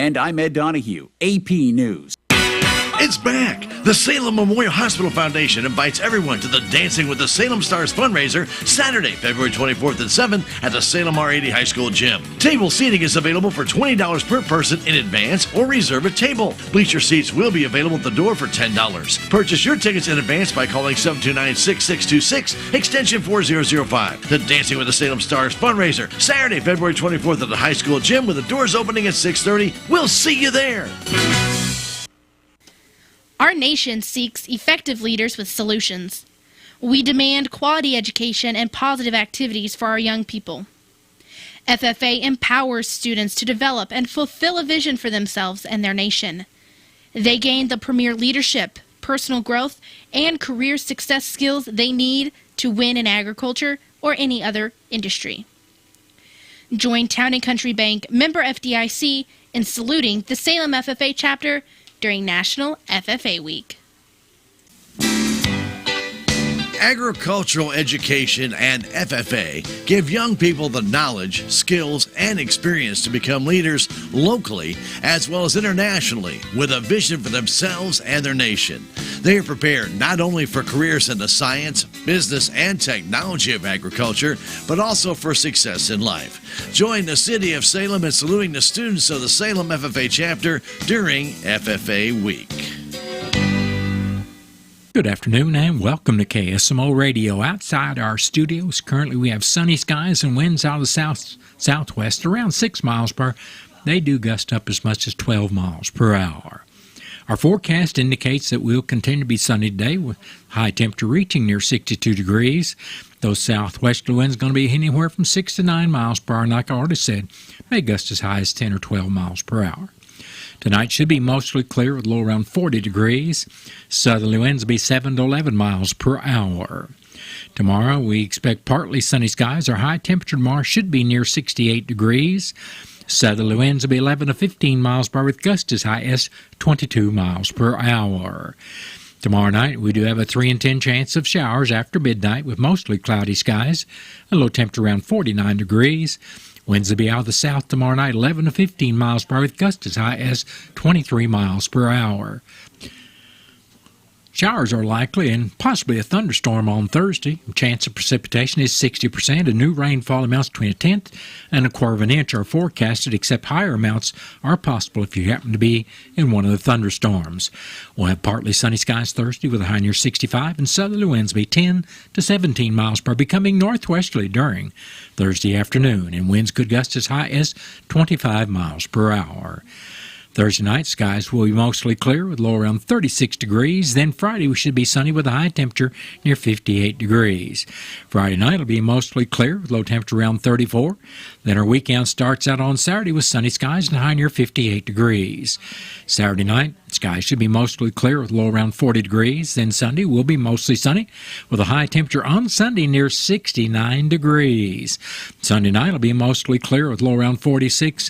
And I'm Ed Donahue, AP News. It's back! The Salem Memorial Hospital Foundation invites everyone to the Dancing with the Salem Stars fundraiser Saturday, February 24th and 7th at the Salem R80 High School Gym. Table seating is available for $20 per person in advance or reserve a table. Bleacher seats will be available at the door for $10. Purchase your tickets in advance by calling 729-6626, extension 4005. The Dancing with the Salem Stars fundraiser, Saturday, February 24th at the high school gym with the doors opening at 6:30. We'll see you there! Our nation seeks effective leaders with solutions. We demand quality education and positive activities for our young people. FFA empowers students to develop and fulfill a vision for themselves and their nation. They gain the premier leadership, personal growth, and career success skills they need to win in agriculture or any other industry. Join Town & Country Bank, member FDIC, in saluting the Salem FFA chapter during National FFA Week. Agricultural education and FFA give young people the knowledge, skills, and experience to become leaders locally as well as internationally with a vision for themselves and their nation. They are prepared not only for careers in the science, business, and technology of agriculture, but also for success in life. Join the City of Salem in saluting the students of the Salem FFA chapter during FFA Week. Good afternoon and welcome to KSMO Radio. Outside our studios, currently we have sunny skies and winds out of the southwest around 6 miles per hour. They do gust up as much as 12 miles per hour. Our forecast indicates that we'll continue to be sunny today with high temperature reaching near 62 degrees. Those southwesterly winds going to be anywhere from 6 to 9 miles per hour, and like I already said, may gust as high as 10 or 12 miles per hour. Tonight should be mostly clear with a low around 40 degrees. Southerly winds will be 7 to 11 miles per hour. Tomorrow we expect partly sunny skies. Our high temperature tomorrow should be near 68 degrees. Southerly winds will be 11 to 15 miles per hour with gusts as high as 22 miles per hour. Tomorrow night we do have a 3 in 10 chance of showers after midnight with mostly cloudy skies. A low temperature around 49 degrees. Winds will be out of the south tomorrow night, 11 to 15 miles per hour with gusts as high as 23 miles per hour. Showers are likely and possibly a thunderstorm on Thursday. Chance of precipitation is 60%. A new rainfall amounts between a tenth and a quarter of an inch are forecasted, except higher amounts are possible if you happen to be in one of the thunderstorms. We'll have partly sunny skies Thursday with a high near 65, and southerly winds be 10 to 17 miles per hour, becoming northwesterly during Thursday afternoon, and winds could gust as high as 25 miles per hour. Thursday night, skies will be mostly clear with low around 36 degrees. Then Friday, we should be sunny with a high temperature near 58 degrees. Friday night will be mostly clear with low temperature around 34. Then our weekend starts out on Saturday with sunny skies and a high near 58 degrees. Saturday night, skies should be mostly clear with low around 40 degrees. Then Sunday will be mostly sunny with a high temperature on Sunday near 69 degrees. Sunday night will be mostly clear with low around 46.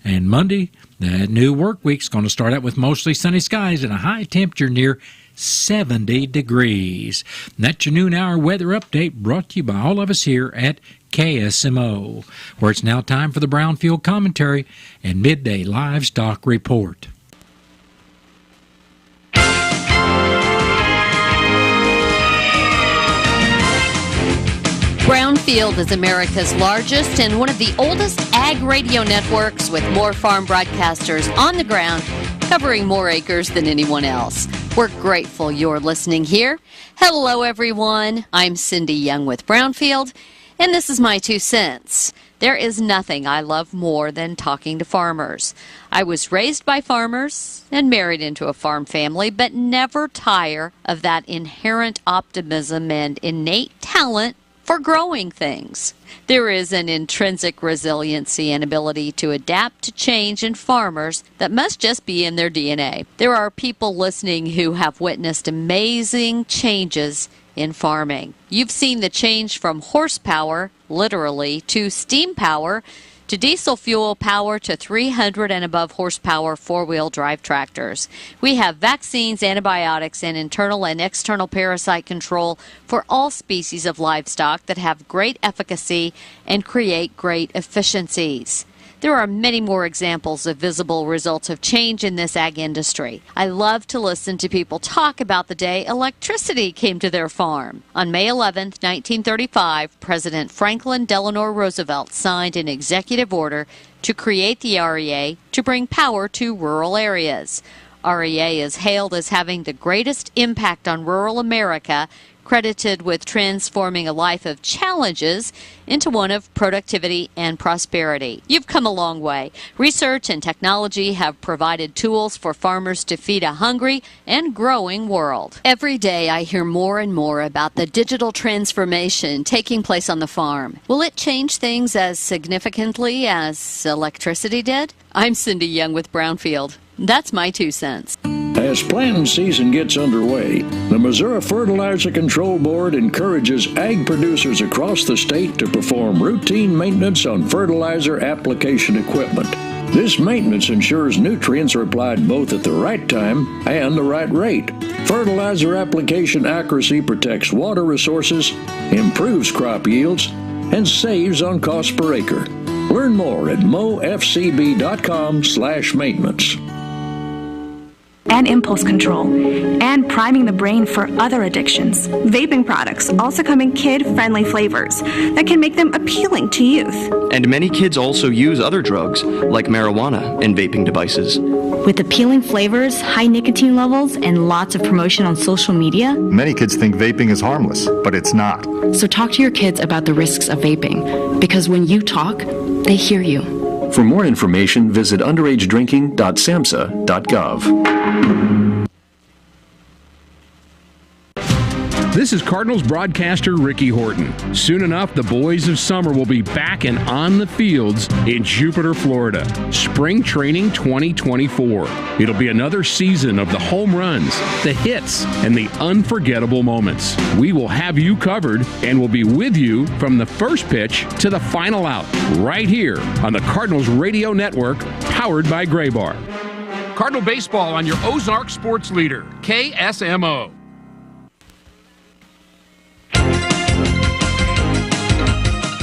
And Monday, that new work week's going to start out with mostly sunny skies and a high temperature near 70 degrees. And that's your noon hour weather update brought to you by all of us here at KSMO, where it's now time for the Brownfield Commentary and Midday Livestock Report. Brownfield is America's largest and one of the oldest ag radio networks with more farm broadcasters on the ground, covering more acres than anyone else. We're grateful you're listening here. Hello, everyone. I'm Cindy Young with Brownfield, and this is my 2 cents. There is nothing I love more than talking to farmers. I was raised by farmers and married into a farm family, but never tire of that inherent optimism and innate talent for growing things. There is an intrinsic resiliency and ability to adapt to change in farmers that must just be in their DNA. There are people listening who have witnessed amazing changes in farming. You've seen the change from horsepower, literally, to steam power, to diesel fuel power, to 300 and above horsepower four-wheel drive tractors. We have vaccines, antibiotics, and internal and external parasite control for all species of livestock that have great efficacy and create great efficiencies. There are many more examples of visible results of change in this ag industry. I love to listen to people talk about the day electricity came to their farm. On May 11, 1935, President Franklin Delano Roosevelt signed an executive order to create the REA to bring power to rural areas. REA is hailed as having the greatest impact on rural America, credited with transforming a life of challenges into one of productivity and prosperity. You've come a long way. Research and technology have provided tools for farmers to feed a hungry and growing world. Every day I hear more and more about the digital transformation taking place on the farm. Will it change things as significantly as electricity did? I'm Cindy Young with Brownfield. That's my 2 cents. As planting season gets underway, the Missouri Fertilizer Control Board encourages ag producers across the state to perform routine maintenance on fertilizer application equipment. This maintenance ensures nutrients are applied both at the right time and the right rate. Fertilizer application accuracy protects water resources, improves crop yields, and saves on cost per acre. Learn more at mofcb.com/maintenance. And impulse control, and priming the brain for other addictions. Vaping products also come in kid-friendly flavors that can make them appealing to youth. And many kids also use other drugs, like marijuana, in vaping devices. With appealing flavors, high nicotine levels, and lots of promotion on social media, many kids think vaping is harmless, but it's not. So talk to your kids about the risks of vaping, because when you talk, they hear you. For more information, visit underagedrinking.samhsa.gov. This is Cardinals broadcaster Ricky Horton. Soon enough, the boys of summer will be back and on the fields in Jupiter, Florida. Spring Training 2024. It'll be another season of the home runs, the hits, and the unforgettable moments. We will have you covered and will be with you from the first pitch to the final out, right here on the Cardinals Radio Network, powered by Graybar. Cardinal Baseball on your Ozark sports leader, KSMO.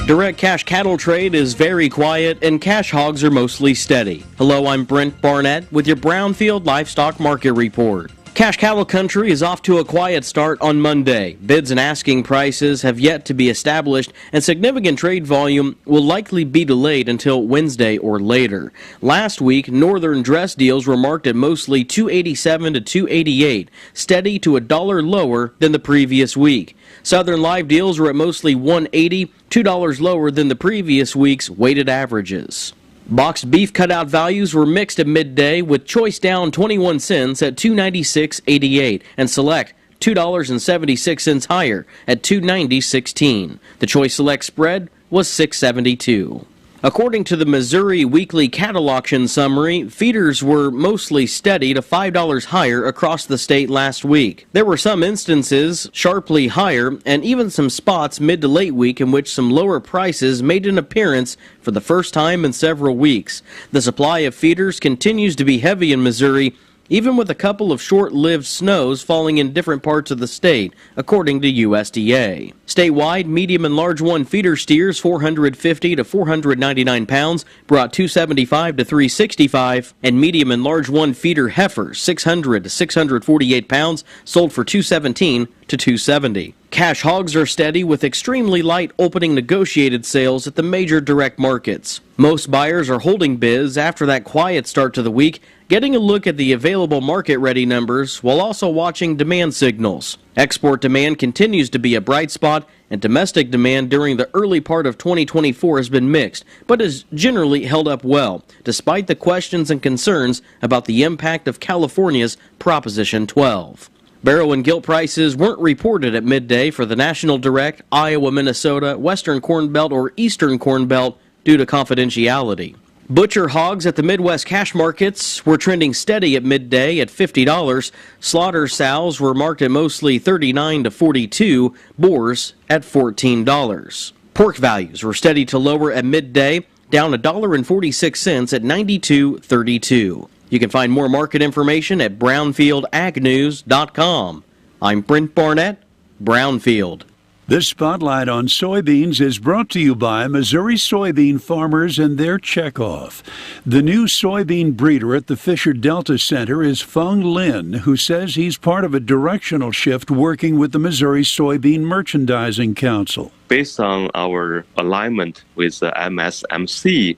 Direct cash cattle trade is very quiet and cash hogs are mostly steady. Hello, I'm Brent Barnett with your Brownfield Livestock Market Report. Cash cattle country is off to a quiet start on Monday. Bids and asking prices have yet to be established, and significant trade volume will likely be delayed until Wednesday or later. Last week, northern dress deals were marked at mostly $287 to $288, steady to $1 lower than the previous week. Southern live deals were at mostly $180, $2 lower than the previous week's weighted averages. Boxed beef cutout values were mixed at midday, with choice down 21 cents at $296.88 and select $2.76 higher at $290.16. The choice select spread was $6.72. According to the Missouri Weekly Cattle Auction Summary, feeders were mostly steady to $5 higher across the state last week. There were some instances sharply higher, and even some spots mid to late week in which some lower prices made an appearance for the first time in several weeks. The supply of feeders continues to be heavy in Missouri, even with a couple of short-lived snows falling in different parts of the state, according to USDA. Statewide, medium and large one feeder steers 450 to 499 pounds brought 275 to 365, and medium and large one feeder heifers 600 to 648 pounds sold for 217 to 270. Cash hogs are steady with extremely light opening negotiated sales at the major direct markets. Most buyers are holding bids after that quiet start to the week, getting a look at the available market-ready numbers while also watching demand signals. Export demand continues to be a bright spot, and domestic demand during the early part of 2024 has been mixed, but has generally held up well, despite the questions and concerns about the impact of California's Proposition 12. Barrel and gilt prices weren't reported at midday for the National Direct, Iowa, Minnesota, Western Corn Belt, or Eastern Corn Belt due to confidentiality. Butcher hogs at the Midwest cash markets were trending steady at midday at $50. Slaughter sows were marked at mostly $39 to $42, boars at $14. Pork values were steady to lower at midday, down $1.46 at $92.32. You can find more market information at brownfieldagnews.com. I'm Brent Barnett, Brownfield. This spotlight on soybeans is brought to you by Missouri soybean farmers and their checkoff. The new soybean breeder at the Fisher Delta Center is Fung Lin, who says he's part of a directional shift working with the Missouri Soybean Merchandising Council. Based on our alignment with the MSMC,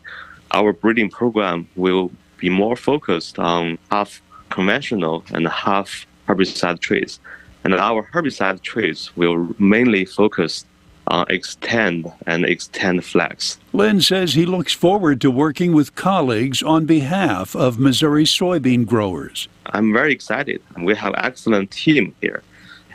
our breeding program will be more focused on half conventional and half herbicide traits. And our herbicide traits will mainly focus on Extend and Extend Flex. Lynn says he looks forward to working with colleagues on behalf of Missouri soybean growers. I'm very excited. We have an excellent team here,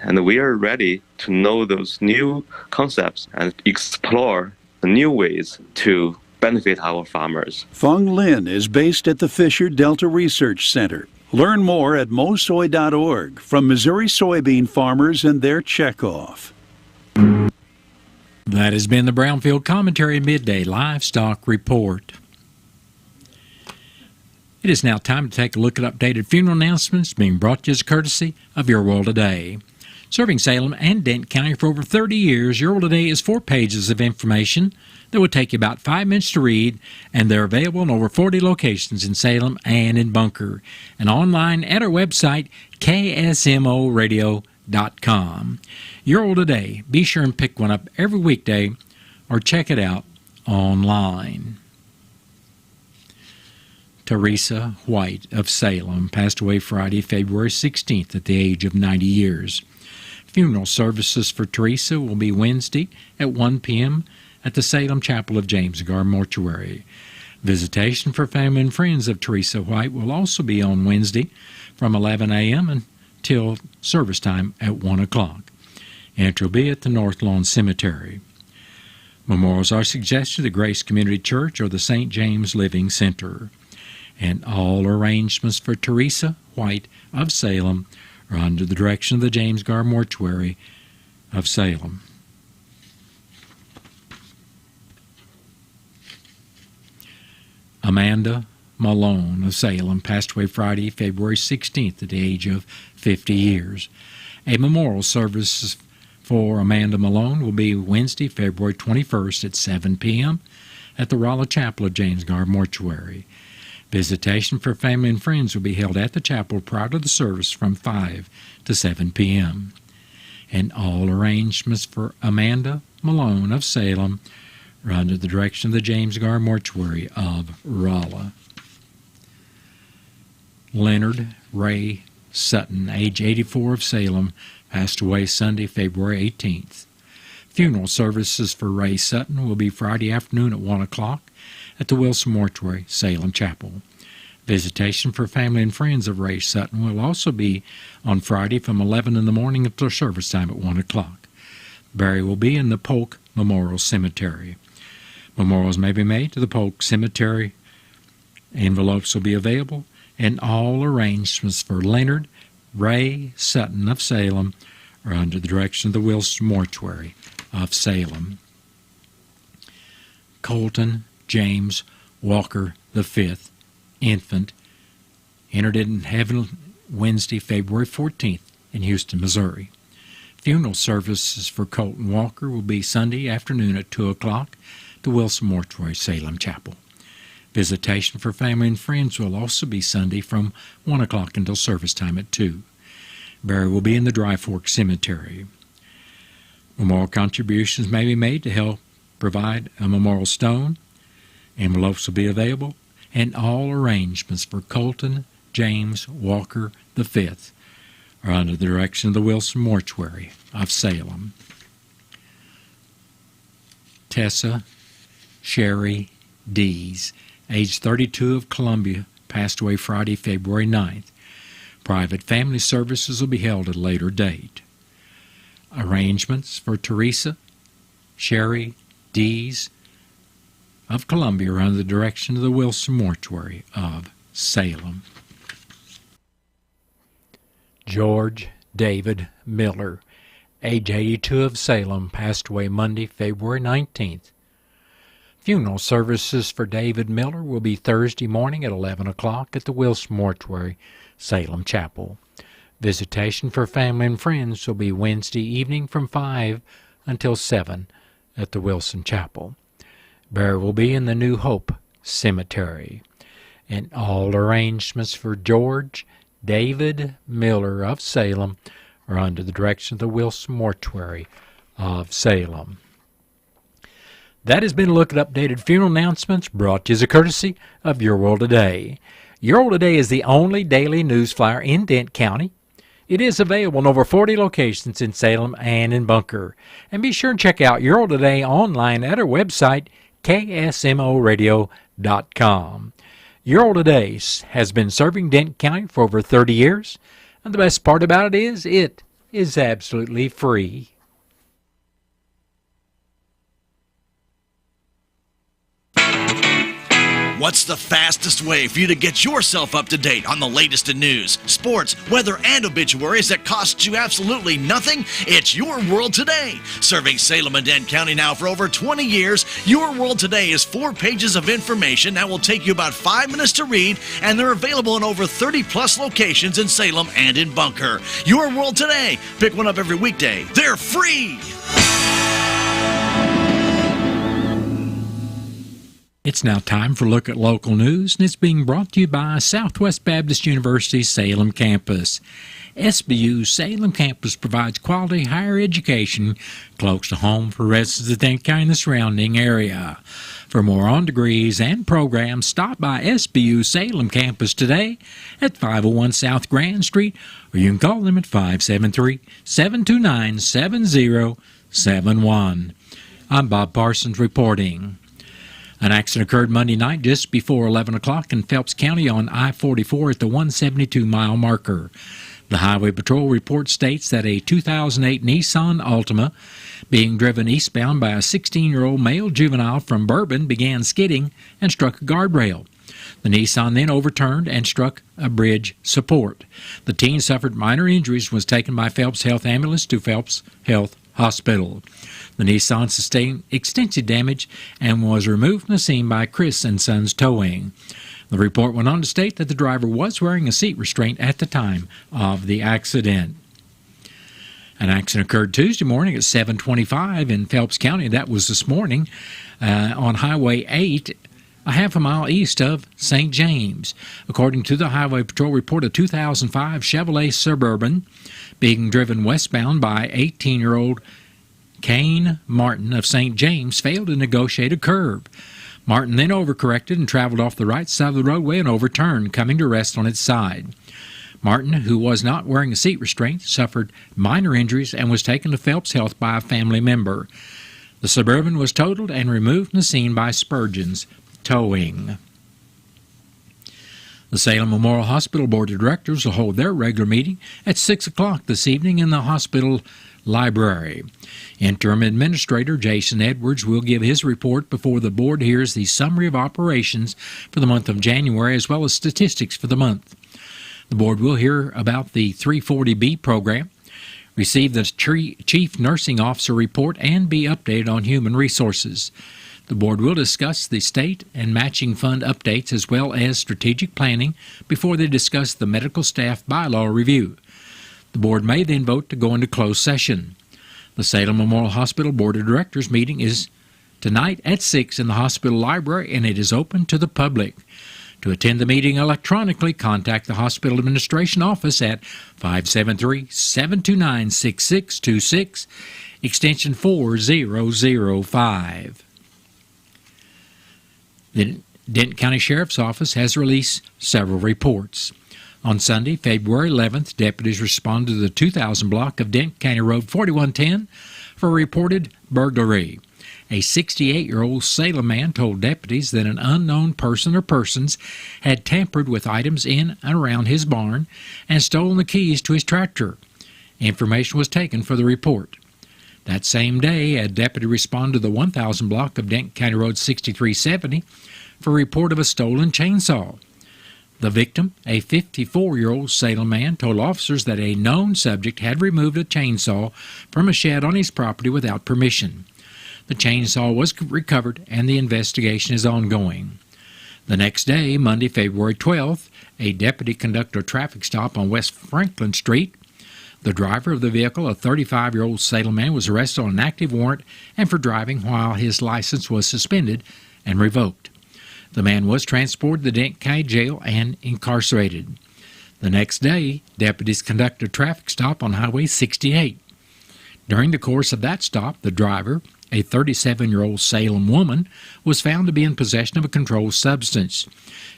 and we are ready to know those new concepts and explore the new ways to benefit our farmers. Fung Lin is based at the Fisher Delta Research Center. Learn more at mosoy.org from Missouri soybean farmers and their checkoff. That has been the Brownfield Commentary Midday Livestock Report. It is now time to take a look at updated funeral announcements being brought to you as courtesy of Your World Today. Serving Salem and Dent County for over 30 years, Your World Today is 4 pages of information that will take you about 5 minutes to read, and they're available in over 40 locations in Salem and in Bunker, and online at our website, ksmoradio.com. Your World Today. Be sure and pick one up every weekday or check it out online. Teresa White of Salem passed away Friday, February 16th at the age of 90 years. Funeral services for Teresa will be Wednesday at 1 p.m. at the Salem Chapel of James Gar Mortuary. Visitation for family and friends of Teresa White will also be on Wednesday from 11 a.m. until service time at 1 o'clock. Entry will be at the North Lawn Cemetery. Memorials are suggested at the Grace Community Church or the St. James Living Center. And all arrangements for Teresa White of Salem are under the direction of the James Gar Mortuary of Salem. Amanda Malone of Salem passed away Friday, February 16th at the age of 50 years. A memorial service for Amanda Malone will be Wednesday, February 21st at 7 p.m. at the Rolla Chapel of James Gar Mortuary. Visitation for family and friends will be held at the chapel prior to the service from 5 to 7 p.m. And all arrangements for Amanda Malone of Salem are under the direction of the James Gar Mortuary of Rolla. Leonard Ray Sutton, age 84 of Salem, passed away Sunday, February 18th. Funeral services for Ray Sutton will be Friday afternoon at 1 o'clock at the Wilson Mortuary, Salem Chapel. Visitation for family and friends of Ray Sutton will also be on Friday from 11 in the morning until service time at 1 o'clock. Burial will be in the Polk Memorial Cemetery. Memorials may be made to the Polk Cemetery. Envelopes will be available, and all arrangements for Leonard Ray Sutton of Salem are under the direction of the Wilson Mortuary of Salem. Colton James Walker V, infant, entered in heaven Wednesday, February 14th in Houston, Missouri. Funeral services for Colton Walker will be Sunday afternoon at 2 o'clock at the Wilson Mortuary, Salem Chapel. Visitation for family and friends will also be Sunday from 1 o'clock until service time at 2. Burial will be in the Dry Fork Cemetery. Memorial contributions may be made to help provide a memorial stone. Envelopes will be available, and all arrangements for Colton James Walker V are under the direction of the Wilson Mortuary of Salem. Tessa Sherry Dees, age 32 of Columbia, passed away Friday, February 9th. Private family services will be held at a later date. Arrangements for Teresa Sherry Dees of Columbia are under the direction of the Wilson Mortuary of Salem. George David Miller, age 82 of Salem, passed away Monday, February 19th. Funeral services for David Miller will be Thursday morning at 11 o'clock at the Wilson Mortuary, Salem Chapel. Visitation for family and friends will be Wednesday evening from 5 until 7 at the Wilson Chapel. Burial will be in the New Hope Cemetery. And all arrangements for George David Miller of Salem are under the direction of the Wilson Mortuary of Salem. That has been a look at updated funeral announcements brought to you as a courtesy of Your World Today. Your World Today is the only daily news flyer in Dent County. It is available in over 40 locations in Salem and in Bunker. And be sure and check out Your World Today online at our website, KSMOradio.com. Your World Today has been serving Dent County for over 30 years. And the best part about it is absolutely free. What's the fastest way for you to get yourself up to date on the latest in news, sports, weather, and obituaries that costs you absolutely nothing? It's Your World Today. Serving Salem and Dent County now for over 20 years, Your World Today is 4 pages of information that will take you about 5 minutes to read, and they're available in over 30-plus locations in Salem and in Bunker. Your World Today. Pick one up every weekday. They're free! It's now time for a look at local news, and it's being brought to you by Southwest Baptist University's Salem campus. SBU's Salem campus provides quality higher education close to home for residents of Dent County and the surrounding area. For more on degrees and programs, stop by SBU Salem campus today at 501 South Grand Street, or you can call them at 573-729-7071. I'm Bob Parsons reporting. An accident occurred Monday night just before 11 o'clock in Phelps County on I-44 at the 172-mile marker. The Highway Patrol report states that a 2008 Nissan Altima being driven eastbound by a 16-year-old male juvenile from Bourbon began skidding and struck a guardrail. The Nissan then overturned and struck a bridge support. The teen suffered minor injuries and was taken by Phelps Health Ambulance to Phelps Health Hospital. The Nissan sustained extensive damage and was removed from the scene by Chris & Sons Towing. The report went on to state that the driver was wearing a seat restraint at the time of the accident. An accident occurred Tuesday morning at 7:25 in Phelps County. That was this morning on Highway 8, a half a mile east of St. James. According to the Highway Patrol report, a 2005 Chevrolet Suburban being driven westbound by 18-year-old Kane Martin of St. James failed to negotiate a curve. Martin then overcorrected and traveled off the right side of the roadway and overturned, coming to rest on its side. Martin, who was not wearing a seat restraint, suffered minor injuries and was taken to Phelps Health by a family member. The Suburban was totaled and removed from the scene by Spurgeon's Towing. The Salem Memorial Hospital Board of Directors will hold their regular meeting at 6 o'clock this evening in the hospital library. Interim Administrator Jason Edwards will give his report before the board hears the summary of operations for the month of January as well as statistics for the month. The board will hear about the 340B program, receive the Chief Nursing Officer report, and be updated on human resources. The board will discuss the state and matching fund updates as well as strategic planning before they discuss the medical staff bylaw review. The board may then vote to go into closed session. The Salem Memorial Hospital Board of Directors meeting is tonight at 6 in the hospital library, and it is open to the public. To attend the meeting electronically, contact the hospital administration office at 573-729-6626, extension 4005. The Denton County Sheriff's Office has released several reports. On Sunday, February 11th, deputies responded to the 2000 block of Denton County Road 4110 for a reported burglary. A 68-year-old Salem man told deputies that an unknown person or persons had tampered with items in and around his barn and stolen the keys to his tractor. Information was taken for the report. That same day, a deputy responded to the 1000 block of Denton County Road 6370 for a report of a stolen chainsaw. The victim, a 54-year-old Salem man, told officers that a known subject had removed a chainsaw from a shed on his property without permission. The chainsaw was recovered and the investigation is ongoing. The next day, Monday, February 12th, a deputy conducted a traffic stop on West Franklin Street. The driver of the vehicle, a 35-year-old Salem man, was arrested on an active warrant and for driving while his license was suspended and revoked. The man was transported to the Denton County Jail and incarcerated. The next day, deputies conducted a traffic stop on Highway 68. During the course of that stop, the driver, a 37-year-old Salem woman, was found to be in possession of a controlled substance.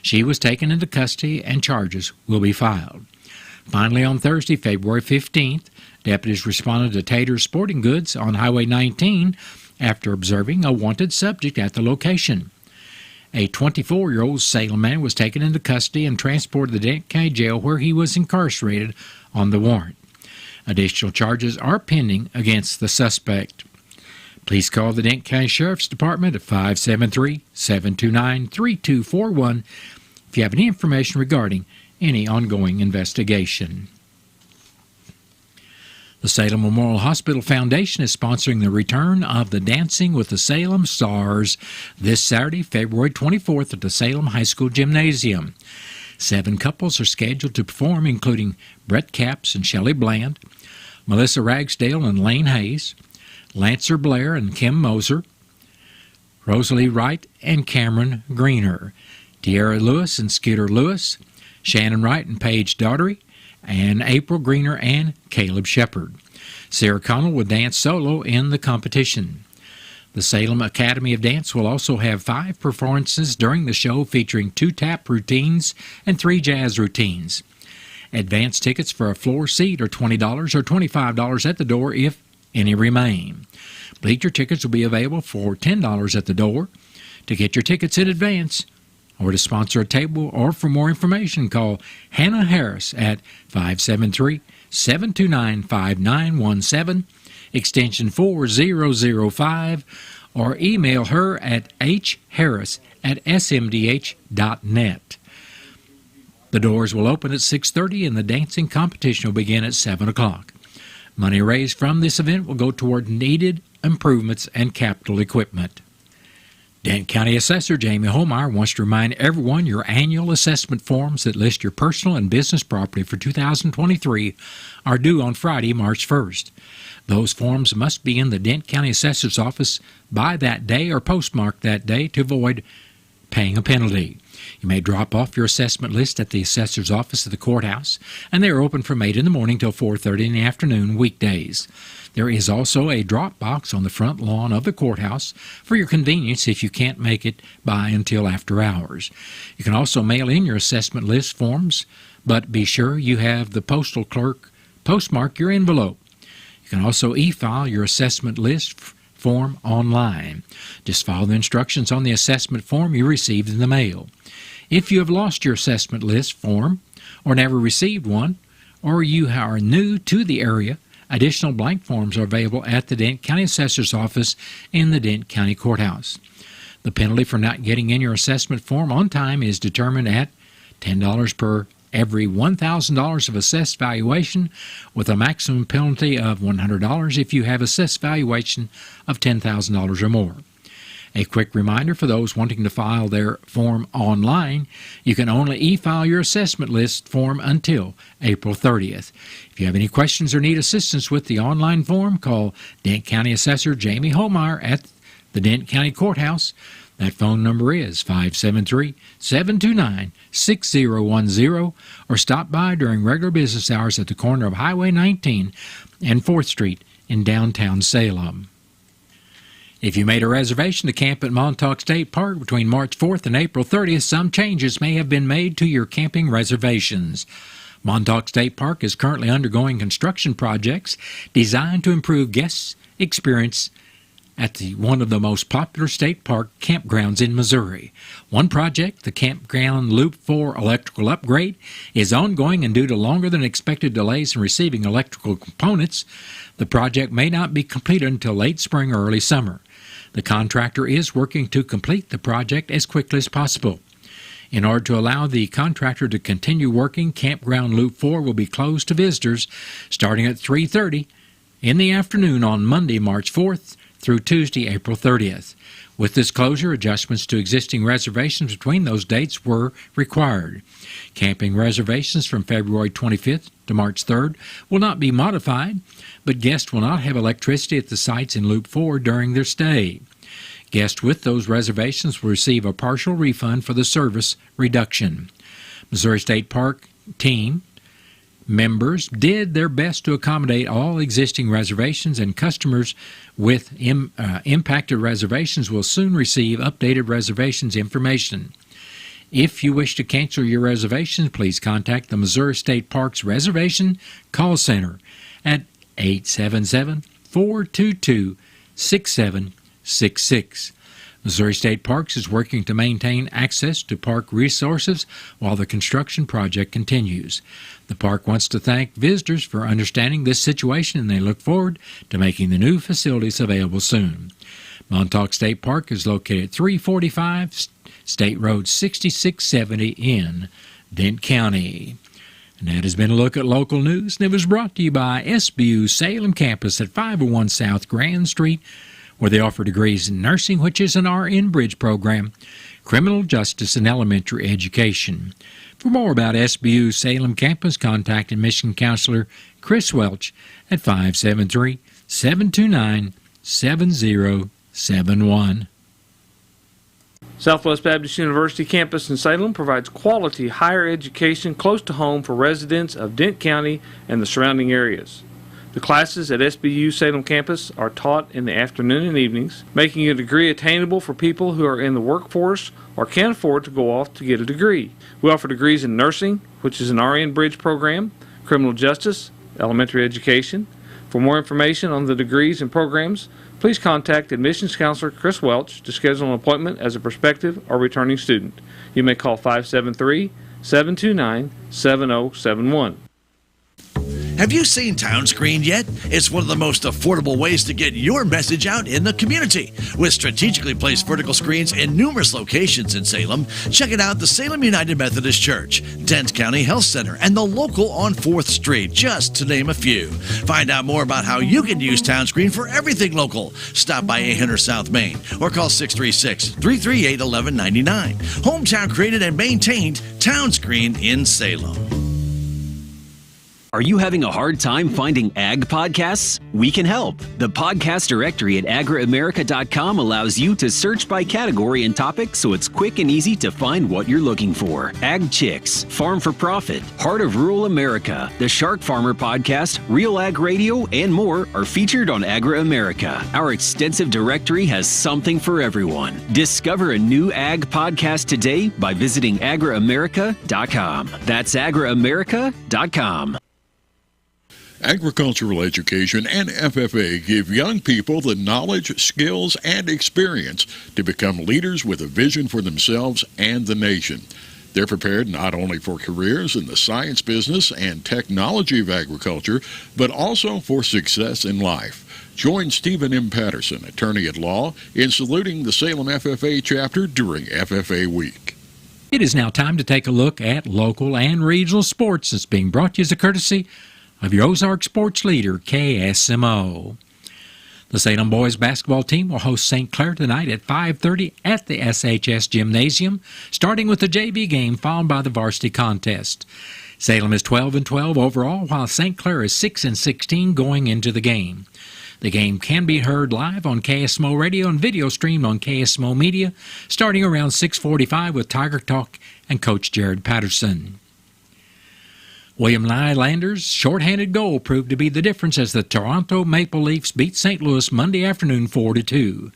She was taken into custody and charges will be filed. Finally, on Thursday, February 15th, deputies responded to Tater's Sporting Goods on Highway 19 after observing a wanted subject at the location. A 24-year-old Salem man was taken into custody and transported to the Denton County Jail, where he was incarcerated on the warrant. Additional charges are pending against the suspect. Please call the Denton County Sheriff's Department at 573-729-3241 if you have any information regarding any ongoing investigation. The Salem Memorial Hospital Foundation is sponsoring the return of the Dancing with the Salem Stars this Saturday, February 24th at the Salem High School Gymnasium. 7 couples are scheduled to perform, including Brett Capps and Shelley Bland, Melissa Ragsdale and Lane Hayes, Lancer Blair and Kim Moser, Rosalie Wright and Cameron Greener, Tierra Lewis and Skeeter Lewis, Shannon Wright and Paige Daughtery, and April Greener and Caleb Shepard. Sarah Connell will dance solo in the competition. The Salem Academy of Dance will also have 5 performances during the show, featuring 2 tap routines and 3 jazz routines. Advance tickets for a floor seat are $20 or $25 at the door if any remain. Bleacher tickets will be available for $10 at the door. To get your tickets in advance or to sponsor a table or for more information, call Hannah Harris at 573-729-5917, extension 4005, or email her at hharris@smdh.net. The doors will open at 6:30 and the dancing competition will begin at 7 o'clock. Money raised from this event will go toward needed improvements and capital equipment. Denton County Assessor Jamie Holmeyer wants to remind everyone your annual assessment forms that list your personal and business property for 2023 are due on Friday, March 1st. Those forms must be in the Denton County Assessor's office by that day or postmarked that day to avoid paying a penalty. You may drop off your assessment list at the assessor's office at the courthouse, and they are open from 8 in the morning till 4:30 in the afternoon weekdays. There is also a drop box on the front lawn of the courthouse for your convenience if you can't make it by until after hours. You can also mail in your assessment list forms, but be sure you have the postal clerk postmark your envelope. You can also e-file your assessment list form online. Just follow the instructions on the assessment form you received in the mail. If you have lost your assessment list form or never received one, or you are new to the area, additional blank forms are available at the Denton County Assessor's office in the Denton County Courthouse. The penalty for not getting in your assessment form on time is determined at $10 per every $1,000 of assessed valuation, with a maximum penalty of $100 if you have assessed valuation of $10,000 or more. A quick reminder for those wanting to file their form online, you can only e-file your assessment list form until April 30th. If you have any questions or need assistance with the online form, call Denton County Assessor Jamie Holmeyer at the Denton County Courthouse. That phone number is 573-729-6010, or stop by during regular business hours at the corner of Highway 19 and 4th Street in downtown Salem. If you made a reservation to camp at Montauk State Park between March 4th and April 30th, some changes may have been made to your camping reservations. Montauk State Park is currently undergoing construction projects designed to improve guests' experience at one of the most popular state park campgrounds in Missouri. One project, the Campground Loop 4 electrical upgrade, is ongoing, and due to longer than expected delays in receiving electrical components, the project may not be completed until late spring or early summer. The contractor is working to complete the project as quickly as possible. In order to allow the contractor to continue working, Campground Loop 4 will be closed to visitors starting at 3:30 in the afternoon on Monday, March 4th through Tuesday, April 30th. With this closure, adjustments to existing reservations between those dates were required. Camping reservations from February 25th to March 3rd will not be modified, but guests will not have electricity at the sites in Loop 4 during their stay. Guests with those reservations will receive a partial refund for the service reduction. Missouri State Park team members did their best to accommodate all existing reservations, and customers with impacted reservations will soon receive updated reservations information. If you wish to cancel your reservations, please contact the Missouri State Parks Reservation Call Center at 877-422-6766. Missouri State Parks is working to maintain access to park resources while the construction project continues. The park wants to thank visitors for understanding this situation, and they look forward to making the new facilities available soon. Montauk State Park is located at 345 State Road 6670 in Dent County. And that has been a look at local news, and it was brought to you by SBU Salem Campus at 501 South Grand Street, where they offer degrees in nursing, which is an RN Bridge program, criminal justice, and elementary education. For more about SBU Salem Campus, contact admission counselor Chris Welch at 573-729-7071. Southwest Baptist University campus in Salem provides quality higher education close to home for residents of Dent County and the surrounding areas. The classes at SBU Salem campus are taught in the afternoon and evenings, making a degree attainable for people who are in the workforce or can't afford to go off to get a degree. We offer degrees in nursing, which is an RN Bridge program, criminal justice, elementary education. For more information on the degrees and programs, please contact admissions counselor Chris Welch to schedule an appointment as a prospective or returning student. You may call 573-729-7071. Have you seen Town Screen yet? It's one of the most affordable ways to get your message out in the community. With strategically placed vertical screens in numerous locations in Salem, check it out: the Salem United Methodist Church, Dent County Health Center, and the local on 4th Street, just to name a few. Find out more about how you can use Town Screen for everything local. Stop by 800 South Main or call 636-338-1199. Hometown created and maintained Town Screen in Salem. Are you having a hard time finding ag podcasts? We can help. The podcast directory at agriamerica.com allows you to search by category and topic, so it's quick and easy to find what you're looking for. Ag Chicks, Farm for Profit, Heart of Rural America, the Shark Farmer Podcast, Real Ag Radio, and more are featured on Agri-America. Our extensive directory has something for everyone. Discover a new ag podcast today by visiting agriamerica.com. That's agriamerica.com. Agricultural education and FFA give young people the knowledge, skills, and experience to become leaders with a vision for themselves and the nation. They're prepared not only for careers in the science, business, and technology of agriculture, but also for success in life. Join Stephen M. Patterson, attorney at law, in saluting the Salem FFA chapter during FFA Week. It is now time to take a look at local and regional sports. It's being brought to you as a courtesy of your Ozark sports leader, KSMO. The Salem boys basketball team will host St. Clair tonight at 5:30 at the SHS Gymnasium, starting with the JV game followed by the varsity contest. Salem is 12-12 overall, while St. Clair is 6-16 going into the game. The game can be heard live on KSMO Radio and video streamed on KSMO Media, starting around 6:45 with Tiger Talk and Coach Jared Patterson. William Nylander's shorthanded goal proved to be the difference as the Toronto Maple Leafs beat St. Louis Monday afternoon 4-2.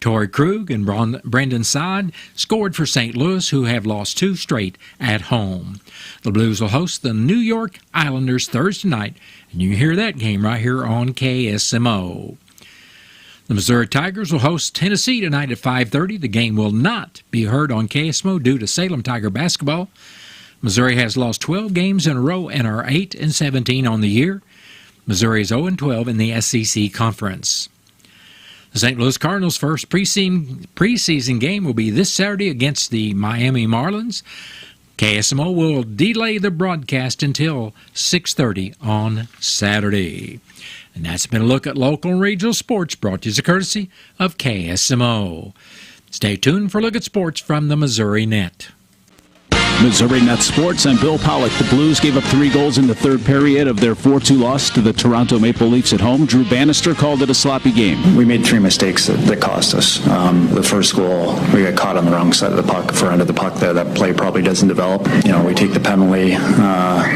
Torrey Krug and Brendan Saad scored for St. Louis, who have lost 2 straight at home. The Blues will host the New York Islanders Thursday night, and you can hear that game right here on KSMO. The Missouri Tigers will host Tennessee tonight at 5:30. The game will not be heard on KSMO due to Salem Tiger basketball. Missouri has lost 12 games in a row and are 8-17 on the year. Missouri is 0-12 in the SEC Conference. The St. Louis Cardinals' first preseason game will be this Saturday against the Miami Marlins. KSMO will delay the broadcast until 6:30 on Saturday. And that's been a look at local and regional sports brought to you as a courtesy of KSMO. Stay tuned for a look at sports from the Missouri Net. Missouri Net Sports, I'm Bill Pollock. The Blues gave up 3 goals in the third period of their 4-2 loss to the Toronto Maple Leafs at home. Drew Bannister called it a sloppy game. We made 3 mistakes that cost us. The first goal, we got caught on the wrong side of the puck, for end of the puck there. That play probably doesn't develop. We take the penalty.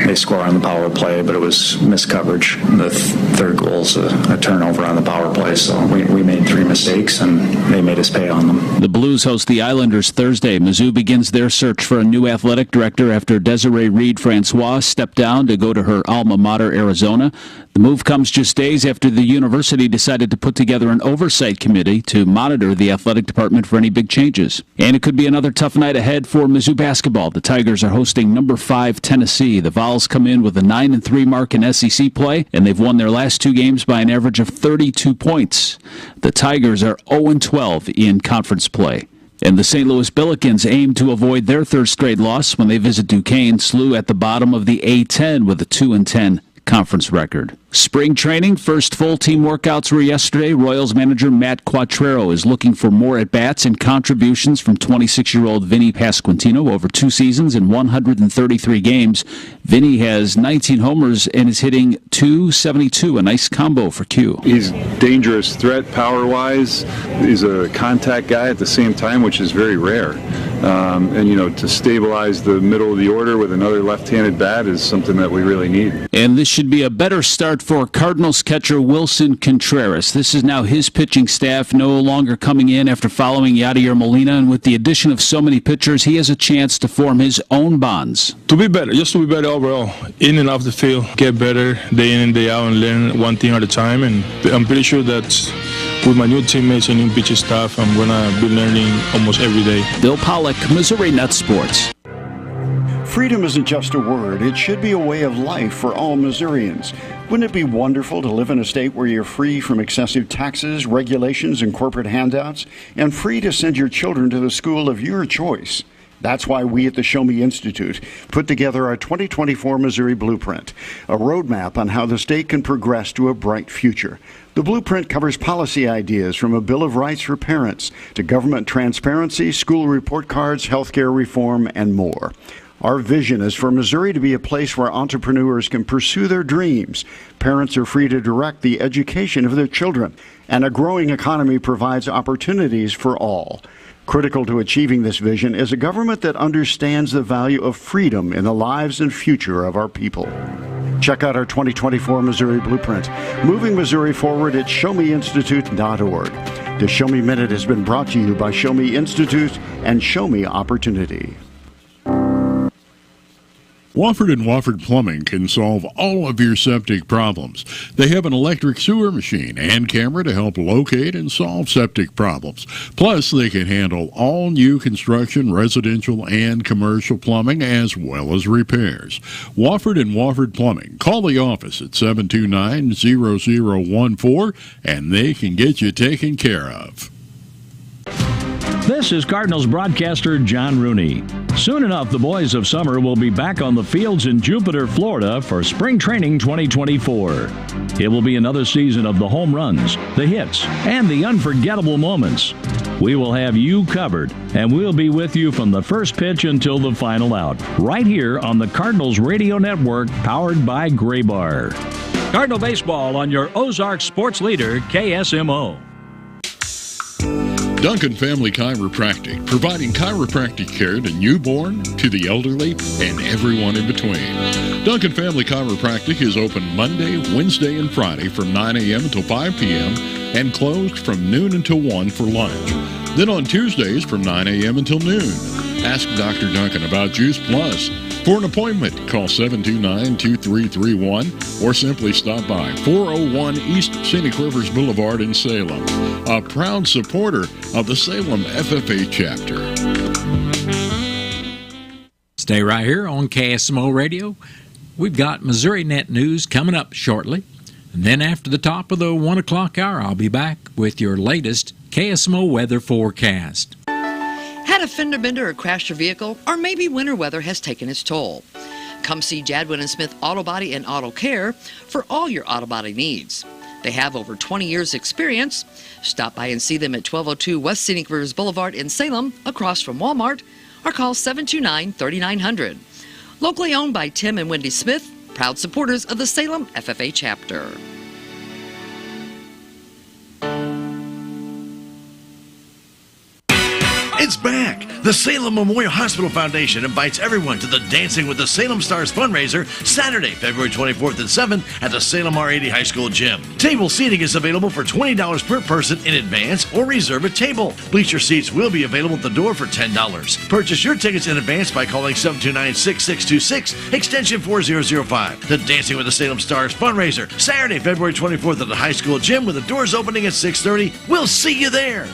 They score on the power play, but it was missed coverage. The third goal's a turnover on the power play. So we made 3 mistakes, and they made us pay on them. The Blues host the Islanders Thursday. Mizzou begins their search for a new athletic director after Desiree Reed-Francois stepped down to go to her alma mater, Arizona. The move comes just days after the university decided to put together an oversight committee to monitor the athletic department for any big changes. And it could be another tough night ahead for Mizzou basketball. The Tigers are hosting number 5 Tennessee. The Vols come in with a 9-3 mark in SEC play, and they've won their last 2 games by an average of 32 points. The Tigers are 0-12 in conference play. And the St. Louis Billikens aim to avoid their third straight loss when they visit Duquesne. SLU at the bottom of the A-10 with a 2-10 conference record. Spring training, first full team workouts were yesterday. Royals manager Matt Quattrero is looking for more at-bats and contributions from 26-year-old Vinny Pasquantino over 2 seasons and 133 games. Vinny has 19 homers and is hitting .272, a nice combo for Q. He's dangerous threat power-wise. He's a contact guy at the same time, which is very rare. To stabilize the middle of the order with another left-handed bat is something that we really need. And this should be a better start for Cardinals catcher Wilson Contreras. This is now his pitching staff, no longer coming in after following Yadier Molina, and with the addition of so many pitchers, he has a chance to form his own bonds. To be better, just to be better overall, in and off the field, get better day in and day out and learn one thing at a time, and I'm pretty sure that with my new teammates and new pitching staff, I'm going to be learning almost every day. Bill Pollock, Missouri Net Sports. Freedom isn't just a word, it should be a way of life for all Missourians. Wouldn't it be wonderful to live in a state where you're free from excessive taxes, regulations, and corporate handouts, and free to send your children to the school of your choice? That's why we at the Show Me Institute put together our 2024 Missouri Blueprint, a roadmap on how the state can progress to a bright future. The blueprint covers policy ideas from a Bill of Rights for parents to government transparency, school report cards, healthcare reform, and more. Our vision is for Missouri to be a place where entrepreneurs can pursue their dreams, parents are free to direct the education of their children, and a growing economy provides opportunities for all. Critical to achieving this vision is a government that understands the value of freedom in the lives and future of our people. Check out our 2024 Missouri Blueprint, moving Missouri forward at showmeinstitute.org. The Show Me Minute has been brought to you by Show Me Institute and Show Me Opportunity. Wofford & Wofford Plumbing can solve all of your septic problems. They have an electric sewer machine and camera to help locate and solve septic problems. Plus, they can handle all new construction, residential, and commercial plumbing, as well as repairs. Wofford & Wofford Plumbing. Call the office at 729-0014, and they can get you taken care of. This is Cardinals broadcaster John Rooney. Soon enough, the boys of summer will be back on the fields in Jupiter, Florida for Spring Training 2024. It will be another season of the home runs, the hits, and the unforgettable moments. We will have you covered, and we'll be with you from the first pitch until the final out, right here on the Cardinals Radio Network, powered by Graybar. Cardinal Baseball on your Ozark sports leader, KSMO. Duncan Family Chiropractic, providing chiropractic care to newborn, to the elderly, and everyone in between. Duncan Family Chiropractic is open Monday, Wednesday, and Friday from 9 a.m. until 5 p.m. and closed from noon until 1 for lunch. Then on Tuesdays from 9 a.m. until noon. Ask Dr. Duncan about Juice Plus. For an appointment, call 729-2331 or simply stop by 401 East Scenic Rivers Boulevard in Salem. A proud supporter of the Salem FFA chapter. Stay right here on KSMO Radio. We've got Missouri Net News coming up shortly. And then after the top of the 1 o'clock hour, I'll be back with your latest KSMO weather forecast. Had a fender bender or crashed your vehicle, or maybe winter weather has taken its toll? Come see Jadwin & Smith Auto Body and Auto Care for all your auto body needs. They have over 20 years' experience. Stop by and see them at 1202 West Scenic Rivers Boulevard in Salem, across from Walmart, or call 729-3900. Locally owned by Tim and Wendy Smith, proud supporters of the Salem FFA chapter. It's back! The Salem Memorial Hospital Foundation invites everyone to the Dancing with the Salem Stars fundraiser Saturday, February 24th at 7 at the Salem R80 High School Gym. Table seating is available for $20 per person in advance or reserve a table. Bleacher seats will be available at the door for $10. Purchase your tickets in advance by calling 729-6626, extension 4005. The Dancing with the Salem Stars fundraiser, Saturday, February 24th at the high school gym with the doors opening at 6:30. We'll see you there!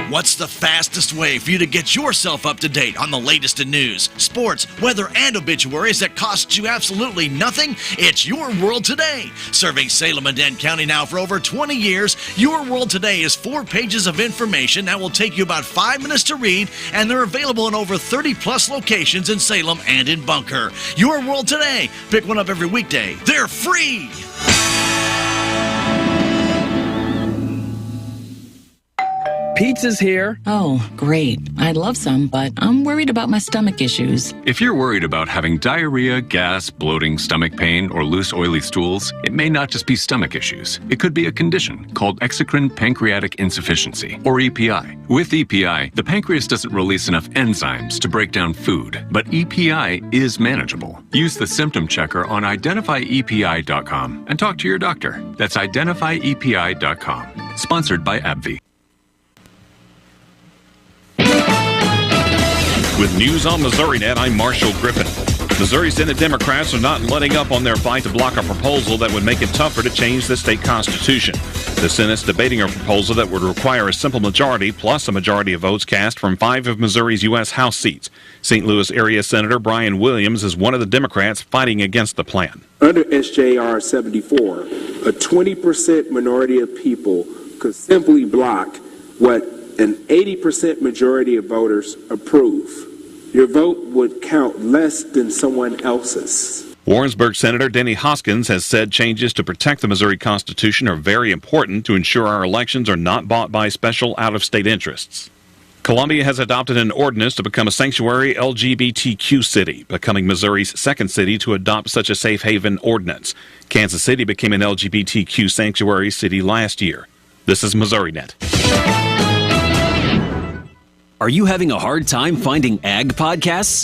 What's the fastest way for you to get yourself up to date on the latest in news, sports, weather, and obituaries that costs you absolutely nothing? It's Your World Today. Serving Salem and Dent County now for over 20 years, Your World Today is 4 pages of information that will take you about 5 minutes to read, and they're available in over 30-plus locations in Salem and in Bunker. Your World Today. Pick one up every weekday. They're free! Pizza's here. Oh, great. I'd love some, but I'm worried about my stomach issues. If you're worried about having diarrhea, gas, bloating, stomach pain, or loose, oily stools, it may not just be stomach issues. It could be a condition called exocrine pancreatic insufficiency, or EPI. With EPI, the pancreas doesn't release enough enzymes to break down food, but EPI is manageable. Use the symptom checker on identifyepi.com and talk to your doctor. That's identifyepi.com. Sponsored by AbbVie. With news on MissouriNet, I'm Marshall Griffin. Missouri Senate Democrats are not letting up on their fight to block a proposal that would make it tougher to change the state constitution. The Senate's debating a proposal that would require a simple majority plus a majority of votes cast from 5 of Missouri's U.S. House seats. St. Louis area Senator Brian Williams is one of the Democrats fighting against the plan. Under SJR 74, a 20% minority of people could simply block what an 80% majority of voters approve. Your vote would count less than someone else's. Warrensburg Senator Denny Hoskins has said changes to protect the Missouri Constitution are very important to ensure our elections are not bought by special out-of-state interests. Columbia has adopted an ordinance to become a sanctuary LGBTQ city, becoming Missouri's second city to adopt such a safe haven ordinance. Kansas City became an LGBTQ sanctuary city last year. This is MissouriNet. Are you having a hard time finding ag podcasts?